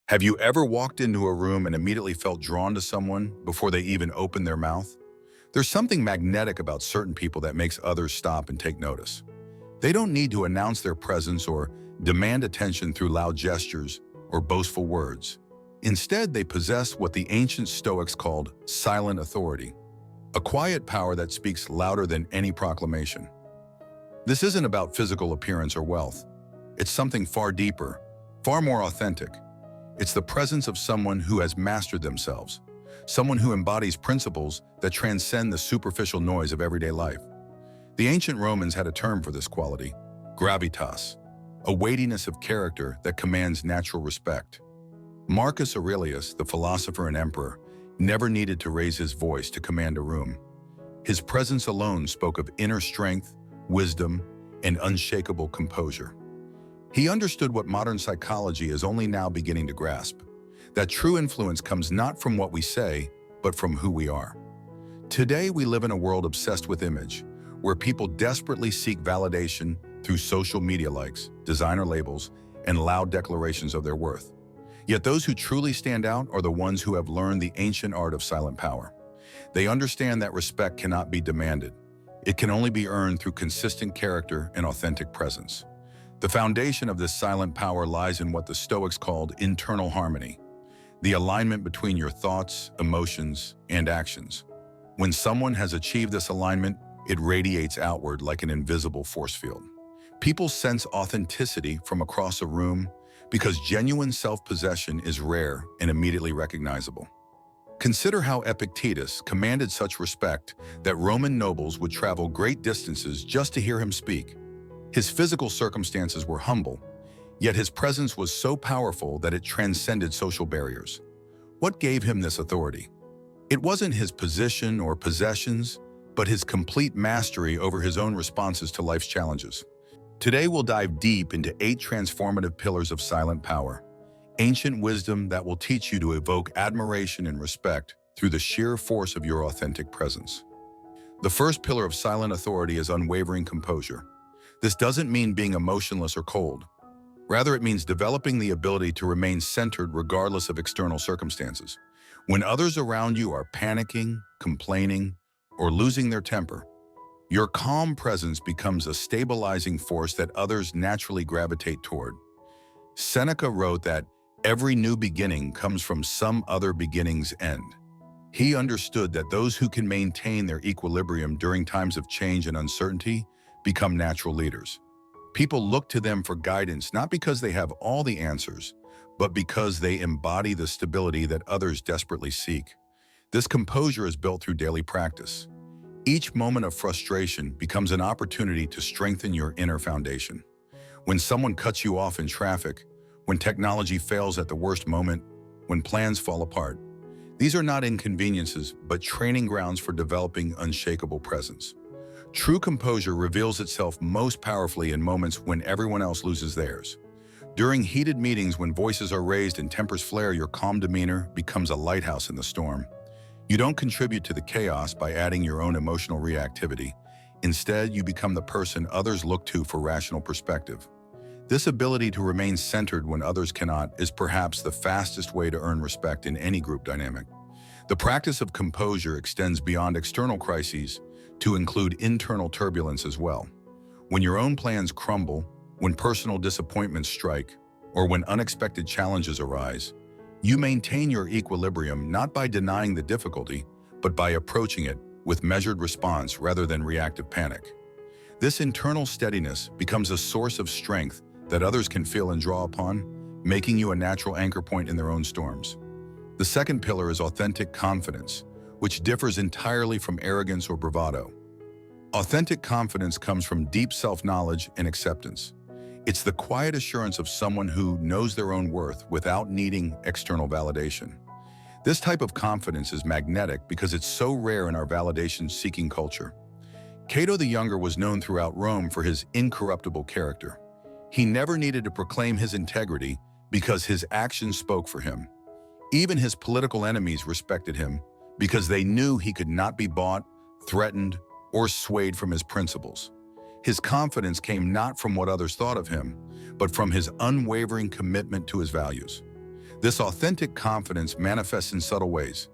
Have you ever walked into a room and immediately felt drawn to someone before they even opened their mouth? There's something magnetic about certain people that makes others stop and take notice. They don't need to announce their presence or demand attention through loud gestures or boastful words. Instead, they possess what the ancient Stoics called silent authority, a quiet power that speaks louder than any proclamation. This isn't about physical appearance or wealth. It's something far deeper, far more authentic. It's the presence of someone who has mastered themselves, someone who embodies principles that transcend the superficial noise of everyday life. The ancient Romans had a term for this quality, gravitas, a weightiness of character that commands natural respect. Marcus Aurelius, the philosopher and emperor, never needed to raise his voice to command a room. His presence alone spoke of inner strength, wisdom, and unshakable composure. He understood what modern psychology is only now beginning to grasp, that true influence comes not from what we say, but from who we are. Today, we live in a world obsessed with image, where people desperately seek validation through social media likes, designer labels, and loud declarations of their worth. Yet those who truly stand out are the ones who have learned the ancient art of silent power. They understand that respect cannot be demanded. It can only be earned through consistent character and authentic presence. The foundation of this silent power lies in what the Stoics called internal harmony, the alignment between your thoughts, emotions, and actions. When someone has achieved this alignment, it radiates outward like an invisible force field. People sense authenticity from across a room because genuine self-possession is rare and immediately recognizable. Consider how Epictetus commanded such respect that Roman nobles would travel great distances just to hear him speak. His physical circumstances were humble, yet his presence was so powerful that it transcended social barriers. What gave him this authority? It wasn't his position or possessions, but his complete mastery over his own responses to life's challenges. Today we'll dive deep into 8 transformative pillars of silent power, ancient wisdom that will teach you to evoke admiration and respect through the sheer force of your authentic presence. The first pillar of silent authority is unwavering composure. This doesn't mean being emotionless or cold. Rather, it means developing the ability to remain centered regardless of external circumstances. When others around you are panicking, complaining, or losing their temper, your calm presence becomes a stabilizing force that others naturally gravitate toward. Seneca wrote that every new beginning comes from some other beginning's end. He understood that those who can maintain their equilibrium during times of change and uncertainty become natural leaders. People look to them for guidance not because they have all the answers, but because they embody the stability that others desperately seek. This composure is built through daily practice. Each moment of frustration becomes an opportunity to strengthen your inner foundation. When someone cuts you off in traffic, when technology fails at the worst moment, when plans fall apart, these are not inconveniences, but training grounds for developing unshakable presence. True composure reveals itself most powerfully in moments when everyone else loses theirs. During heated meetings when voices are raised and tempers flare, your calm demeanor becomes a lighthouse in the storm. You don't contribute to the chaos by adding your own emotional reactivity. Instead, you become the person others look to for rational perspective. This ability to remain centered when others cannot is perhaps the fastest way to earn respect in any group dynamic. The practice of composure extends beyond external crises to include internal turbulence as well. When your own plans crumble, when personal disappointments strike, or when unexpected challenges arise, you maintain your equilibrium not by denying the difficulty, but by approaching it with measured response rather than reactive panic. This internal steadiness becomes a source of strength that others can feel and draw upon, making you a natural anchor point in their own storms. The second pillar is authentic confidence, which differs entirely from arrogance or bravado. Authentic confidence comes from deep self-knowledge and acceptance. It's the quiet assurance of someone who knows their own worth without needing external validation. This type of confidence is magnetic because it's so rare in our validation-seeking culture. Cato the Younger was known throughout Rome for his incorruptible character. He never needed to proclaim his integrity because his actions spoke for him. Even his political enemies respected him because they knew he could not be bought, threatened, or swayed from his principles. His confidence came not from what others thought of him, but from his unwavering commitment to his values. This authentic confidence manifests in subtle ways.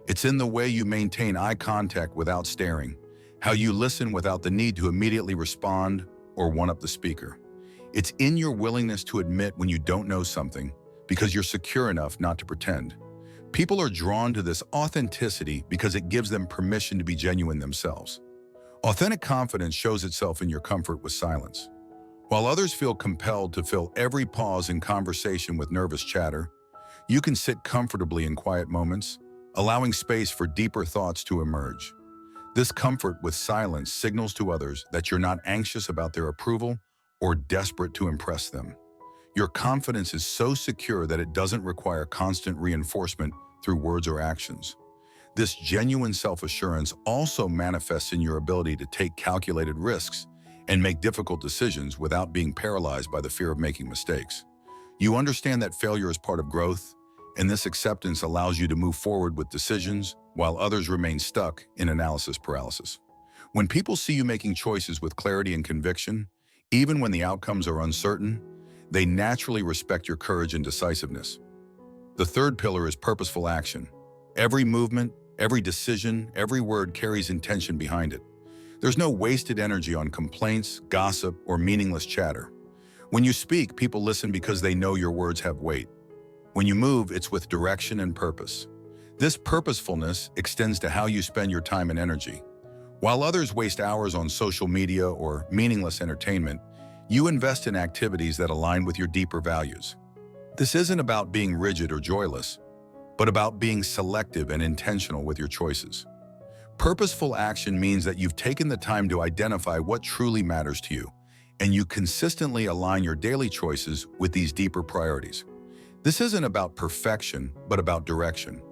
It's in the way you maintain eye contact without staring, how you listen without the need to immediately respond or one-up the speaker. It's in your willingness to admit when you don't know something because you're secure enough not to pretend. People are drawn to this authenticity because it gives them permission to be genuine themselves. Authentic confidence shows itself in your comfort with silence. While others feel compelled to fill every pause in conversation with nervous chatter, you can sit comfortably in quiet moments, allowing space for deeper thoughts to emerge. This comfort with silence signals to others that you're not anxious about their approval or desperate to impress them. Your confidence is so secure that it doesn't require constant reinforcement through words or actions. This genuine self-assurance also manifests in your ability to take calculated risks and make difficult decisions without being paralyzed by the fear of making mistakes. You understand that failure is part of growth, and this acceptance allows you to move forward with decisions while others remain stuck in analysis paralysis. When people see you making choices with clarity and conviction, even when the outcomes are uncertain, they naturally respect your courage and decisiveness. The third pillar is purposeful action. Every movement, every decision, every word carries intention behind it. There's no wasted energy on complaints, gossip, or meaningless chatter. When you speak, people listen because they know your words have weight. When you move, it's with direction and purpose. This purposefulness extends to how you spend your time and energy. While others waste hours on social media or meaningless entertainment, you invest in activities that align with your deeper values. This isn't about being rigid or joyless, but about being selective and intentional with your choices. Purposeful action means that you've taken the time to identify what truly matters to you, and you consistently align your daily choices with these deeper priorities. This isn't about perfection, but about direction.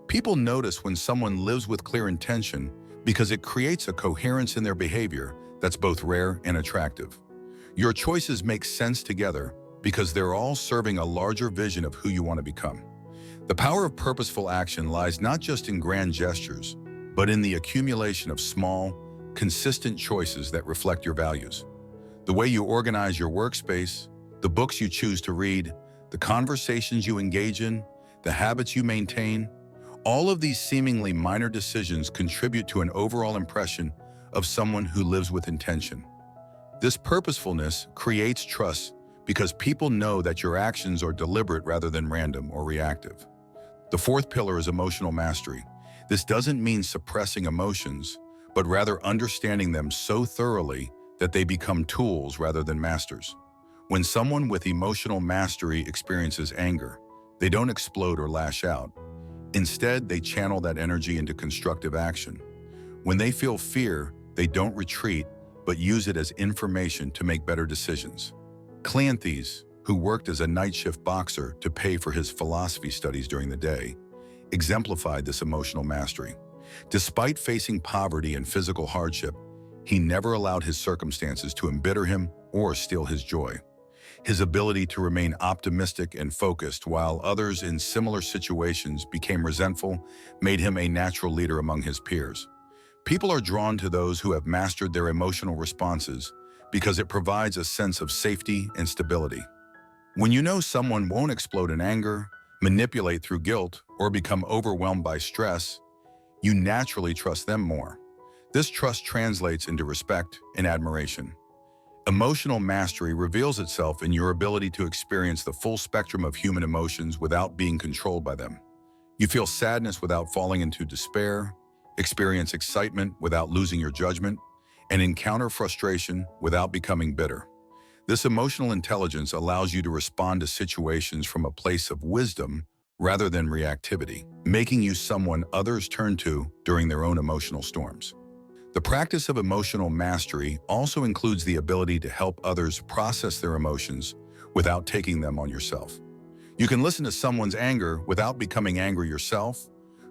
People notice when someone lives with clear intention because it creates a coherence in their behavior that's both rare and attractive. Your choices make sense together because they're all serving a larger vision of who you want to become. The power of purposeful action lies not just in grand gestures, but in the accumulation of small, consistent choices that reflect your values. The way you organize your workspace, the books you choose to read, the conversations you engage in, the habits you maintain, all of these seemingly minor decisions contribute to an overall impression of someone who lives with intention. This purposefulness creates trust because people know that your actions are deliberate rather than random or reactive. The fourth pillar is emotional mastery. This doesn't mean suppressing emotions, but rather understanding them so thoroughly that they become tools rather than masters. When someone with emotional mastery experiences anger, they don't explode or lash out. Instead, they channel that energy into constructive action. When they feel fear, they don't retreat, but use it as information to make better decisions. Cleanthes, who worked as a night shift boxer to pay for his philosophy studies during the day, exemplified this emotional mastery. Despite facing poverty and physical hardship, he never allowed his circumstances to embitter him or steal his joy. His ability to remain optimistic and focused while others in similar situations became resentful made him a natural leader among his peers. People are drawn to those who have mastered their emotional responses because it provides a sense of safety and stability. When you know someone won't explode in anger, manipulate through guilt, or become overwhelmed by stress, you naturally trust them more. This trust translates into respect and admiration. Emotional mastery reveals itself in your ability to experience the full spectrum of human emotions without being controlled by them. You feel sadness without falling into despair, experience excitement without losing your judgment, and encounter frustration without becoming bitter. This emotional intelligence allows you to respond to situations from a place of wisdom rather than reactivity, making you someone others turn to during their own emotional storms. The practice of emotional mastery also includes the ability to help others process their emotions without taking them on yourself. You can listen to someone's anger without becoming angry yourself,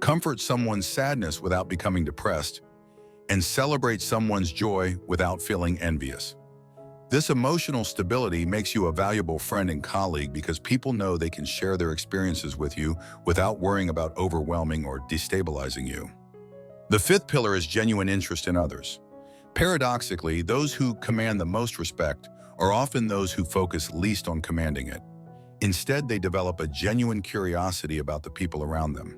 comfort someone's sadness without becoming depressed, and celebrate someone's joy without feeling envious. This emotional stability makes you a valuable friend and colleague because people know they can share their experiences with you without worrying about overwhelming or destabilizing you. The fifth pillar is genuine interest in others. Paradoxically, those who command the most respect are often those who focus least on commanding it. Instead, they develop a genuine curiosity about the people around them.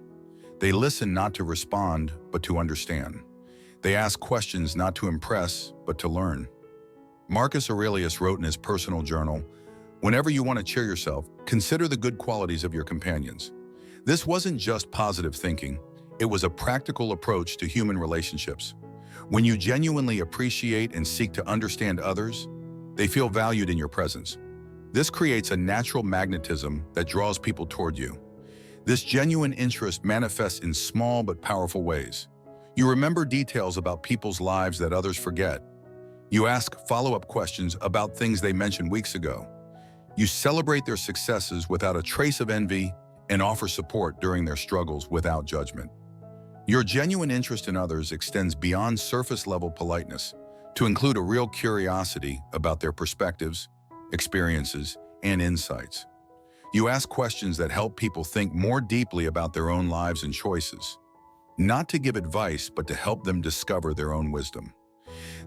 They listen not to respond, but to understand. They ask questions not to impress, but to learn. Marcus Aurelius wrote in his personal journal, "Whenever you want to cheer yourself, consider the good qualities of your companions." This wasn't just positive thinking, it was a practical approach to human relationships. When you genuinely appreciate and seek to understand others, they feel valued in your presence. This creates a natural magnetism that draws people toward you. This genuine interest manifests in small but powerful ways. You remember details about people's lives that others forget. You ask follow-up questions about things they mentioned weeks ago. You celebrate their successes without a trace of envy and offer support during their struggles without judgment. Your genuine interest in others extends beyond surface-level politeness to include a real curiosity about their perspectives, experiences, and insights. You ask questions that help people think more deeply about their own lives and choices, not to give advice, but to help them discover their own wisdom.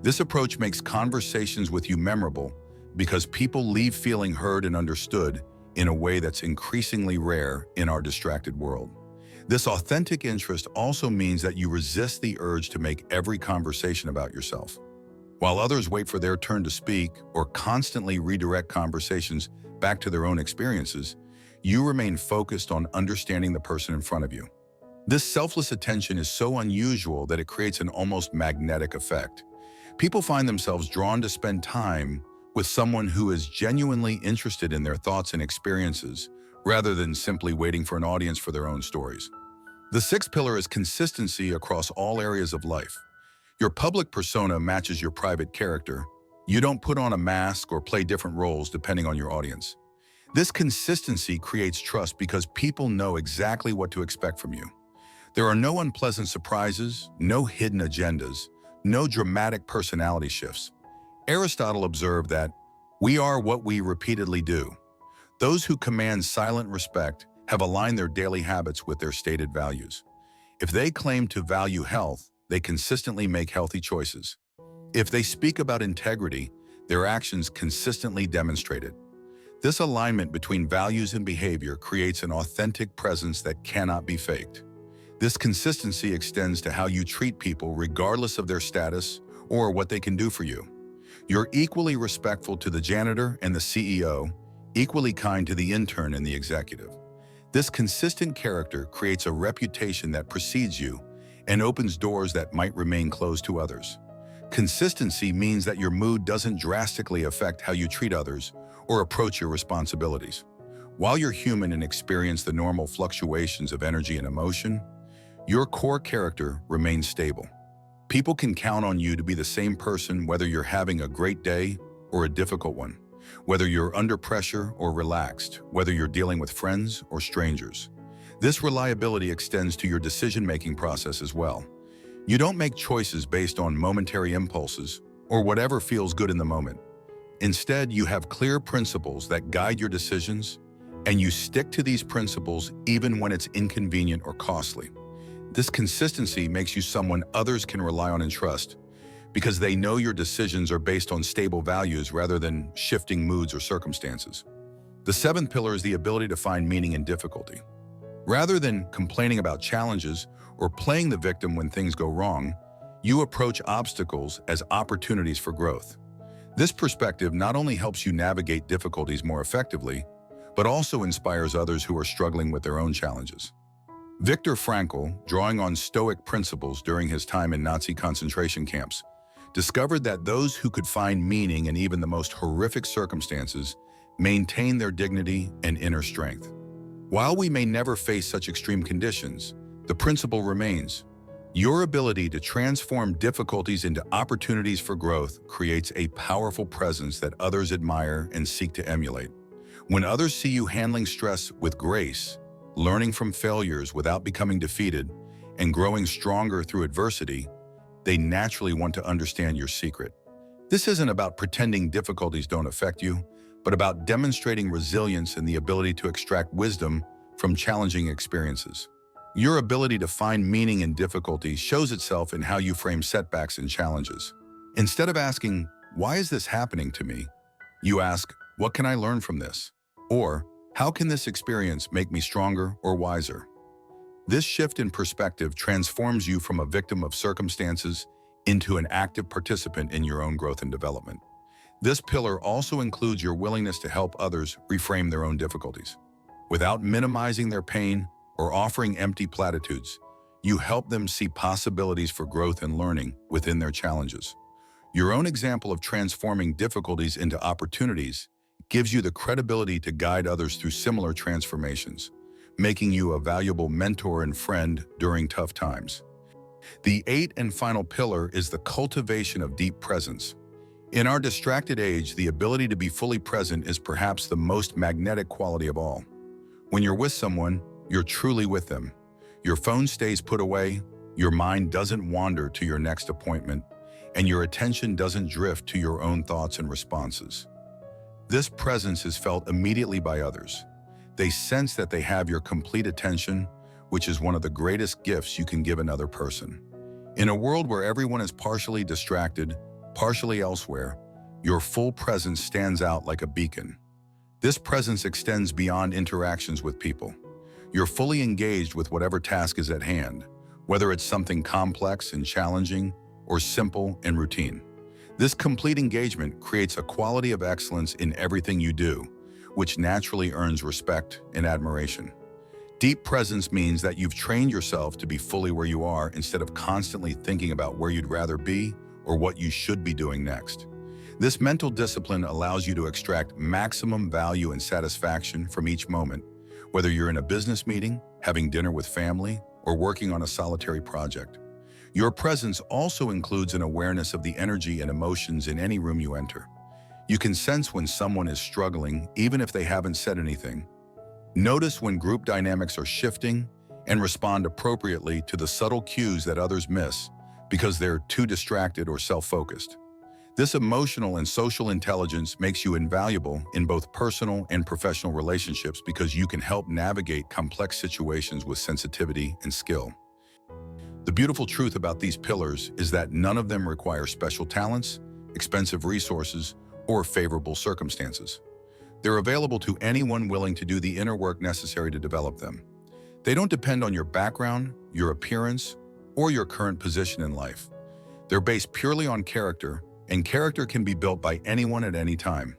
This approach makes conversations with you memorable because people leave feeling heard and understood in a way that's increasingly rare in our distracted world. This authentic interest also means that you resist the urge to make every conversation about yourself. While others wait for their turn to speak or constantly redirect conversations back to their own experiences, you remain focused on understanding the person in front of you. This selfless attention is so unusual that it creates an almost magnetic effect. People find themselves drawn to spend time with someone who is genuinely interested in their thoughts and experiences, rather than simply waiting for an audience for their own stories. The sixth pillar is consistency across all areas of life. Your public persona matches your private character. You don't put on a mask or play different roles depending on your audience. This consistency creates trust because people know exactly what to expect from you. There are no unpleasant surprises, no hidden agendas, no dramatic personality shifts. Aristotle observed that we are what we repeatedly do. Those who command silent respect have aligned their daily habits with their stated values. If they claim to value health, they consistently make healthy choices. If they speak about integrity, their actions consistently demonstrate it. This alignment between values and behavior creates an authentic presence that cannot be faked. This consistency extends to how you treat people regardless of their status or what they can do for you. You're equally respectful to the janitor and the CEO, equally kind to the intern and the executive. This consistent character creates a reputation that precedes you and opens doors that might remain closed to others. Consistency means that your mood doesn't drastically affect how you treat others or approach your responsibilities. While you're human and experience the normal fluctuations of energy and emotion, your core character remains stable. People can count on you to be the same person whether you're having a great day or a difficult one, whether you're under pressure or relaxed, whether you're dealing with friends or strangers. This reliability extends to your decision-making process as well. You don't make choices based on momentary impulses or whatever feels good in the moment. Instead, you have clear principles that guide your decisions, and you stick to these principles even when it's inconvenient or costly. This consistency makes you someone others can rely on and trust, because they know your decisions are based on stable values rather than shifting moods or circumstances. The seventh pillar is the ability to find meaning in difficulty. Rather than complaining about challenges or playing the victim when things go wrong, you approach obstacles as opportunities for growth. This perspective not only helps you navigate difficulties more effectively, but also inspires others who are struggling with their own challenges. Viktor Frankl, drawing on Stoic principles during his time in Nazi concentration camps, discovered that those who could find meaning in even the most horrific circumstances maintained their dignity and inner strength. While we may never face such extreme conditions, the principle remains. Your ability to transform difficulties into opportunities for growth creates a powerful presence that others admire and seek to emulate. When others see you handling stress with grace, learning from failures without becoming defeated, and growing stronger through adversity, they naturally want to understand your secret. This isn't about pretending difficulties don't affect you, but about demonstrating resilience and the ability to extract wisdom from challenging experiences. Your ability to find meaning in difficulty shows itself in how you frame setbacks and challenges. Instead of asking, "Why is this happening to me?" you ask, "What can I learn from this?" Or, How can this experience make me stronger or wiser? This shift in perspective transforms you from a victim of circumstances into an active participant in your own growth and development. This pillar also includes your willingness to help others reframe their own difficulties. Without minimizing their pain or offering empty platitudes, you help them see possibilities for growth and learning within their challenges. Your own example of transforming difficulties into opportunities gives you the credibility to guide others through similar transformations, making you a valuable mentor and friend during tough times. The eighth and final pillar is the cultivation of deep presence. In our distracted age, the ability to be fully present is perhaps the most magnetic quality of all. When you're with someone, you're truly with them. Your phone stays put away, your mind doesn't wander to your next appointment, and your attention doesn't drift to your own thoughts and responses. This presence is felt immediately by others. They sense that they have your complete attention, which is one of the greatest gifts you can give another person. In a world where everyone is partially distracted, partially elsewhere, your full presence stands out like a beacon. This presence extends beyond interactions with people. You're fully engaged with whatever task is at hand, whether it's something complex and challenging or simple and routine. This complete engagement creates a quality of excellence in everything you do, which naturally earns respect and admiration. Deep presence means that you've trained yourself to be fully where you are instead of constantly thinking about where you'd rather be or what you should be doing next. This mental discipline allows you to extract maximum value and satisfaction from each moment, whether you're in a business meeting, having dinner with family, or working on a solitary project. Your presence also includes an awareness of the energy and emotions in any room you enter. You can sense when someone is struggling, even if they haven't said anything. Notice when group dynamics are shifting and respond appropriately to the subtle cues that others miss because they're too distracted or self-focused. This emotional and social intelligence makes you invaluable in both personal and professional relationships because you can help navigate complex situations with sensitivity and skill. The beautiful truth about these pillars is that none of them require special talents, expensive resources, or favorable circumstances. They're available to anyone willing to do the inner work necessary to develop them. They don't depend on your background, your appearance, or your current position in life. They're based purely on character, and character can be built by anyone at any time.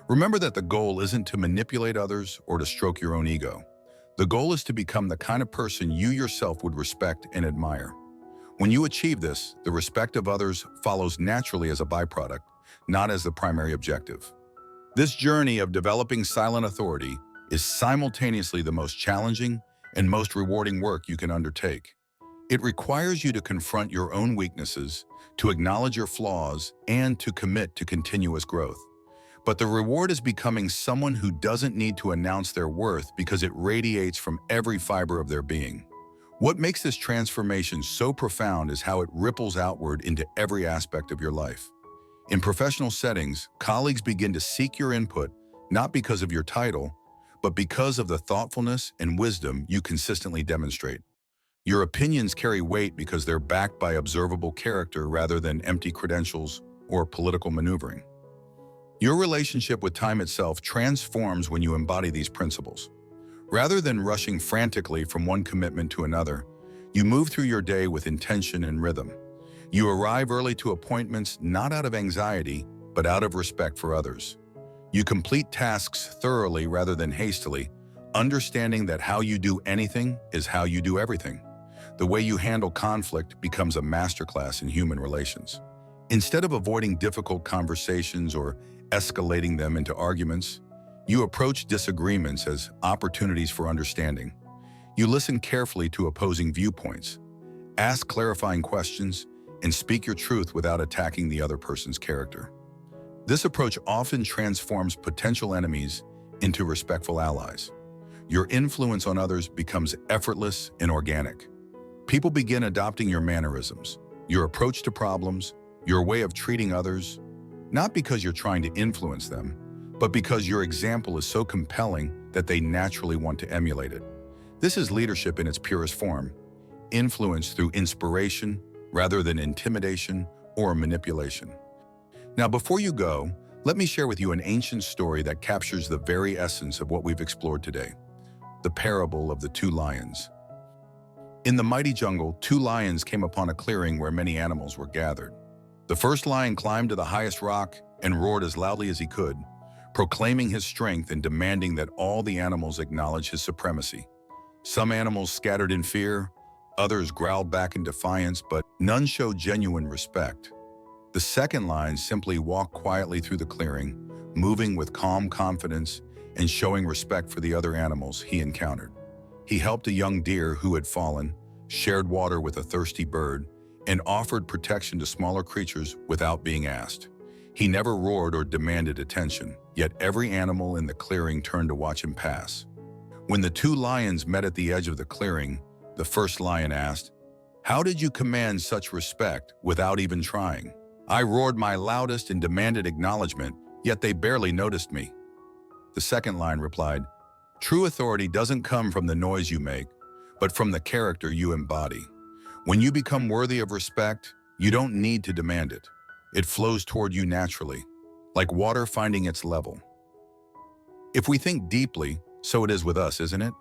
Remember that the goal isn't to manipulate others or to stroke your own ego. The goal is to become the kind of person you yourself would respect and admire. When you achieve this, the respect of others follows naturally as a byproduct, not as the primary objective. This journey of developing silent authority is simultaneously the most challenging and most rewarding work you can undertake. It requires you to confront your own weaknesses, to acknowledge your flaws, and to commit to continuous growth. But the reward is becoming someone who doesn't need to announce their worth because it radiates from every fiber of their being. What makes this transformation so profound is how it ripples outward into every aspect of your life. In professional settings, colleagues begin to seek your input not because of your title, but because of the thoughtfulness and wisdom you consistently demonstrate. Your opinions carry weight because they're backed by observable character rather than empty credentials or political maneuvering. Your relationship with time itself transforms when you embody these principles. Rather than rushing frantically from one commitment to another, you move through your day with intention and rhythm. You arrive early to appointments not out of anxiety, but out of respect for others. You complete tasks thoroughly rather than hastily, understanding that how you do anything is how you do everything. The way you handle conflict becomes a masterclass in human relations. Instead of avoiding difficult conversations or escalating them into arguments, you approach disagreements as opportunities for understanding. You listen carefully to opposing viewpoints, ask clarifying questions, and speak your truth without attacking the other person's character. This approach often transforms potential enemies into respectful allies. Your influence on others becomes effortless and organic. People begin adopting your mannerisms, your approach to problems, your way of treating others, not because you're trying to influence them, but because your example is so compelling that they naturally want to emulate it. This is leadership in its purest form, influence through inspiration rather than intimidation or manipulation. Now, before you go, Let me share with you an ancient story that captures the very essence of what we've explored today, the parable of the two lions. In the mighty jungle, two lions came upon a clearing where many animals were gathered. The first lion climbed to the highest rock and roared as loudly as he could, proclaiming his strength and demanding that all the animals acknowledge his supremacy. Some animals scattered in fear, others growled back in defiance, but none showed genuine respect. The second lion simply walked quietly through the clearing, moving with calm confidence and showing respect for the other animals he encountered. He helped a young deer who had fallen, shared water with a thirsty bird, and offered protection to smaller creatures without being asked. He never roared or demanded attention, yet every animal in the clearing turned to watch him pass. When the two lions met at the edge of the clearing, the first lion asked, "How did you command such respect without even trying? I roared my loudest and demanded acknowledgement, yet they barely noticed me." The second lion replied, "True authority doesn't come from the noise you make, but from the character you embody. When you become worthy of respect, you don't need to demand it. It flows toward you naturally, like water finding its level." If we think deeply, so it is with us, isn't it?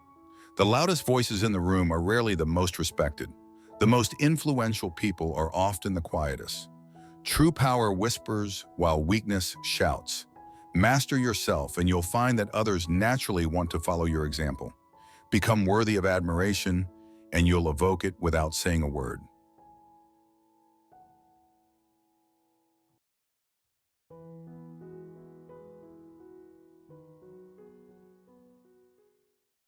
The loudest voices in the room are rarely the most respected. The most influential people are often the quietest. True power whispers while weakness shouts. Master yourself and you'll find that others naturally want to follow your example. Become worthy of admiration and you'll evoke it without saying a word.